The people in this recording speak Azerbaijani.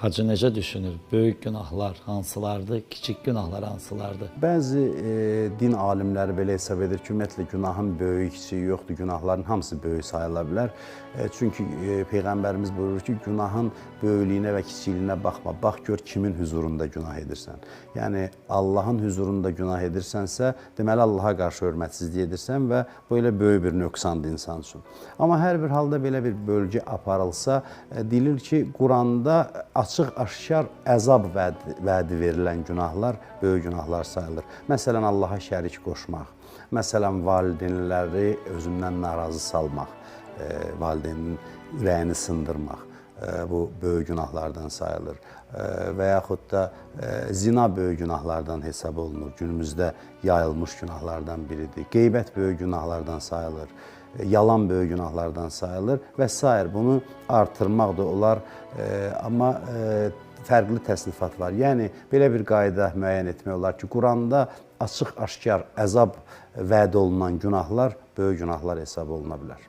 Hacı necə düşünür? Böyük günahlar hansılardır, kiçik günahlar hansılardır? Bəzi din alimləri belə hesab edir ki, ümumiyyətlə günahın böyük, kiçiyi yoxdur, günahların hamısı böyük sayıla bilər. Çünki Peyğəmbərimiz buyurur ki, günahın böyüklüyünə və kiçikliyinə baxma, bax gör kimin hüzurunda günah edirsən. Yəni, Allahın hüzurunda günah edirsənsə, deməli Allaha qarşı hörmətsizlik edirsən və bu elə böyük bir nöqsandır insan üçün. Amma hər bir halda belə bir bölgü aparılsa, deyilir ki, Quranda açıq-aşkar əzab vədi verilən günahlar böyük günahlar sayılır. Məsələn, Allaha şərik qoşmaq, məsələn, valideynləri özündən narazı salmaq, valideynin ürəyini sındırmaq, bu böyük günahlardan sayılır. Və yaxud da zina böyük günahlardan hesab olunur. Günümüzdə yayılmış günahlardan biridir. Qeybət böyük günahlardan sayılır. Yalan böyük günahlardan sayılır və s. Bunu artırmaq da olar, amma fərqli təsnifat var. Yəni, belə bir qayda müəyyən etmək olar ki, Quranda açıq-aşkar əzab vəd olunan günahlar böyük günahlar hesab oluna bilər.